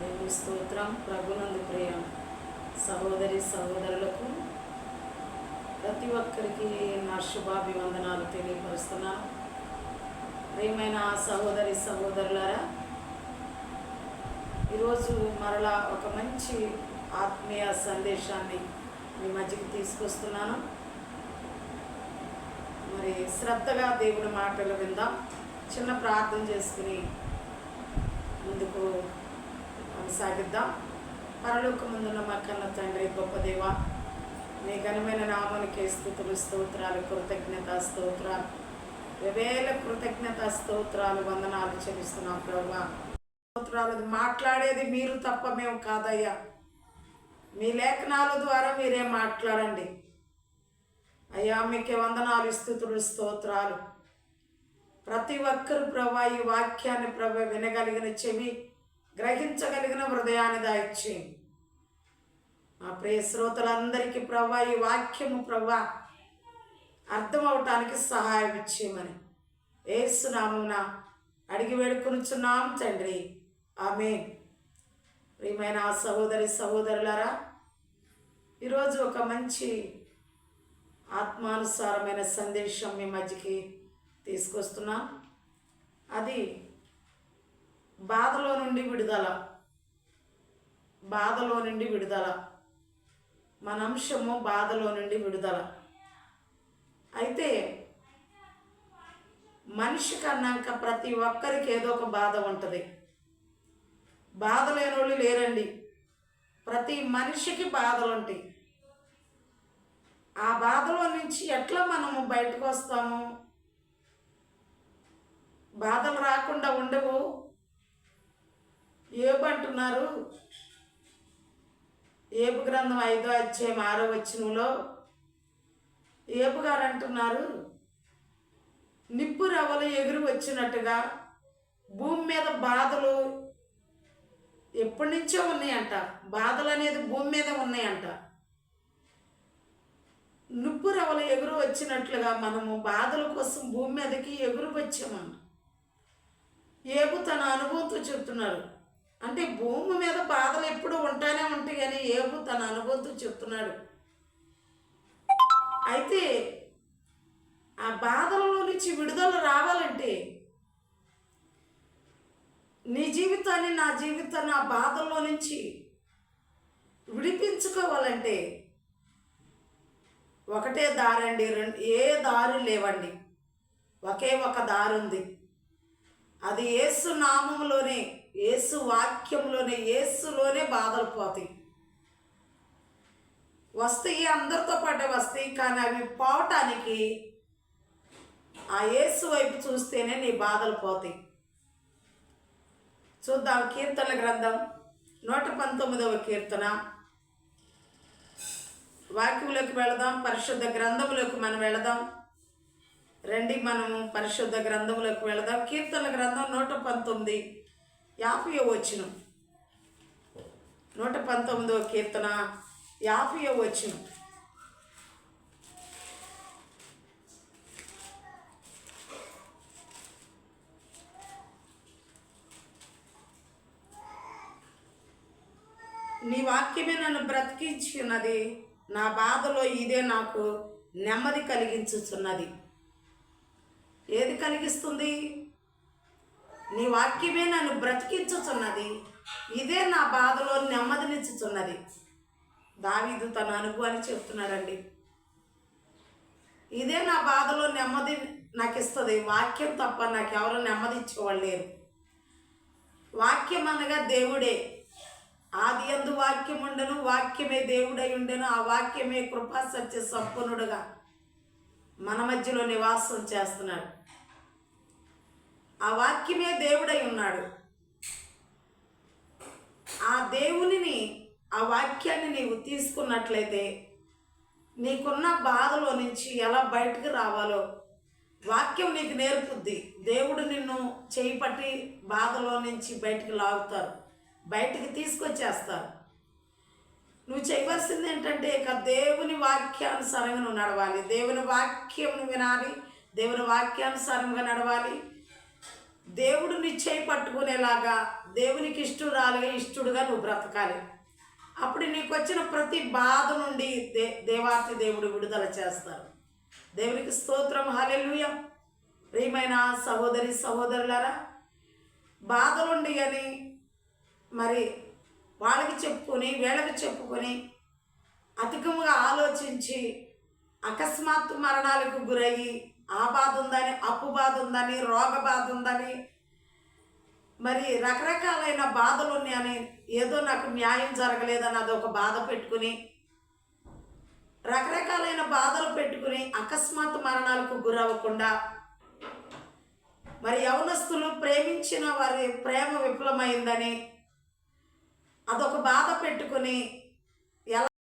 దేవుని స్తోత్రం. ప్రభునందు ప్రియ సహోదరి సహోదరులకు ప్రతి ఒక్కరికి నా శుభాభివందనాలు తెలియపరుస్తున్నాను. ప్రియమైన సహోదరి సహోదరులారా, ఈరోజు మరలా ఒక మంచి ఆత్మీయ సందేశాన్ని మీ మధ్యకి తీసుకొస్తున్నాను. మరి శ్రద్ధగా దేవుని మాటలు విందాం. చిన్న ప్రార్థన చేసుకుని ముందుకు కొనసాగిద్దాం. పరలోకమందున్న మా కన్న తండ్రి, గొప్ప దేవ, నీ ఘనమైన నామానికి స్తుతులు, స్తోత్రాలు, స్తోత్రాలు, వేవేల స్తోత్రాలు, వందనాలు చెల్లిస్తున్నాం ప్రభువా. స్తోత్రాలు. మాట్లాడేది మీరు తప్ప మేము కాదయ్యా. మీ లేఖనాల ద్వారా మీరే మాట్లాడండి అయ్యా. మీకే వందనాలు, స్తుతులు, స్తోత్రాలు. ప్రతి ఒక్కరు ప్రభా ఈ వాక్యాన్ని ప్రభా వినగలిగిన చెవి, గ్రహించగలిగిన హృదయాన్ని దాయిచ్చేయండి. మా ప్రియ శ్రోతలందరికీ ప్రభా ఈ వాక్యము ప్రభా అర్థం అవటానికి సహాయం ఇచ్చేయమని యేసు నామమున అడిగి వేడుకొనుచున్నాం తండ్రి, ఆమేన్. ప్రియమైన సహోదరి సహోదరులారా, ఈరోజు ఒక మంచి ఆత్మానుసారమైన సందేశం మీ మధ్యకి తీసుకొస్తున్నా. అది బాధలో నుండి విడుదల. బాధలో నుండి విడుదల. మన అంశము బాధలో నుండి విడుదల. అయితే మనిషి కన్నాక ప్రతి ఒక్కరికి ఏదో ఒక బాధ ఉంటుంది. బాధ లేని వాళ్ళు లేరండి. ప్రతి మనిషికి బాధలు ఉంటాయి. ఆ బాధలో నుంచి ఎట్లా మనము బయటకు వస్తాము? బాధలు రాకుండా ఉండవు. ఏబు అంటున్నారు, ఏబు గ్రంథం 5వ అధ్యాయం 6వ వచనంలో ఏబు గారు అంటున్నారు, నిప్పు రవ్వలు ఎగురు వచ్చినట్టుగా భూమి మీద బాధలు ఎప్పటి నుంచో ఉన్నాయంట. బాధలు అనేది భూమి మీద ఉన్నాయంట. నిప్పు రవ్వలు ఎగురు వచ్చినట్లుగా మనము బాధల కోసం భూమి మీదకి ఎగురు వచ్చామన్న ఏబు తన అనుభవంతో చెప్తున్నాడు. అంటే భూమి మీద బాధలు ఎప్పుడు ఉంటానే ఉంటాయి కానీ ఏబు తన అనుభవంతో చెప్తున్నాడు. అయితే ఆ బాధలలో నుంచి విడుదల రావాలంటే, నీ జీవితాన్ని నా జీవితాన్ని ఆ బాధల్లో నుంచి విడిపించుకోవాలంటే ఒకటే దారి అండి. ఏ దారి లేవండి. ఒకే ఒక దారి ఉంది. అది యేసు నామములోనే, యేసు వాక్యంలోనే, యేసులోనే బాధలు పోతాయి. వస్తాయి, అందరితో పాటే వస్తాయి. కానీ అవి పోవటానికి ఆ యేసు వైపు చూస్తేనే నీ బాధలు పోతాయి. చూద్దాం. కీర్తనల గ్రంథం 119వ కీర్తన వాక్యంలోకి వెళదాం. పరిశుద్ధ గ్రంథంలోకి మనం వెళదాం. రండి, మనము పరిశుద్ధ గ్రంథంలోకి వెళదాం. కీర్తనల గ్రంథం 119 50వ వచనం. 119వ కీర్తన 50వ వచనం. నీ వాక్యమే నన్ను బ్రతికించున్నది, నా బాధలో ఇదే నాకు నెమ్మది కలిగించుచున్నది. ఏది కలిగిస్తుంది? నీ వాక్యమే నన్ను బ్రతికించుచున్నది, ఇదే నా బాధలో నెమ్మదినిచ్చుచున్నది. దావీదు తన అనుభవాన్ని చెప్తున్నాడండి. ఇదే నా బాధలో నెమ్మది నాకు ఇస్తుంది. వాక్యం తప్ప నాకెవరు నెమ్మది ఇచ్చేవాళ్ళు లేరు. వాక్యం అనగా దేవుడే. ఆది యందు వాక్యం ఉండెను, వాక్యమే దేవుడై ఉండెను, ఆ వాక్యమే కృపా సత్య సంపన్నుడుగా మన మధ్యలో నివాసం చేస్తున్నాడు. ఆ వాక్యమే దేవుడై ఉన్నాడు. ఆ దేవునిని, ఆ వాక్యాన్ని నీవు తీసుకున్నట్లయితే నీకున్న బాధలో నుంచి ఎలా బయటకు రావాలో వాక్యం నీకు నేర్పుద్ది. దేవుడు నిన్ను చేయి పట్టి బాధలో నుంచి బయటకు లాగుతారు, బయటికి తీసుకొచ్చేస్తారు. నువ్వు చేయవలసింది ఏంటంటే ఇక దేవుని వాక్యానుసారంగా నువ్వు నడవాలి. దేవుని వాక్యం వినాలి, దేవుని వాక్యానుసారంగా నడవాలి. దేవుడు నీ చేయి పట్టుకునేలాగా దేవునికి ఇష్టడుగా నువ్వు బ్రతకాలి. అప్పుడు నీకు వచ్చిన ప్రతి బాధ నుండి దేవాతి దేవుడు విడుదల చేస్తారు. దేవునికి స్తోత్రం. హల్లెలూయా. ప్రియమైన సహోదరి సహోదరులారా, బాధలుండి అని మరి వాళ్ళకి చెప్పుకొని వీళ్ళకి చెప్పుకొని అధికంగా ఆలోచించి అకస్మాత్తు మరణాలకు గురయ్యి ఆ బాధ ఉందని, అప్పు బాధ ఉందని, రోగ బాధ ఉందని, మరి రకరకాలైన బాధలు ఉన్నాయని, ఏదో నాకు న్యాయం జరగలేదని అదొక బాధ పెట్టుకుని రకరకాలైన బాధలు పెట్టుకుని అకస్మాత్తు మరణాలకు గురవ్వకుండా, మరి యవనస్తులు ప్రేమించిన వారి ప్రేమ విఫలమైందని అదొక బాధ పెట్టుకుని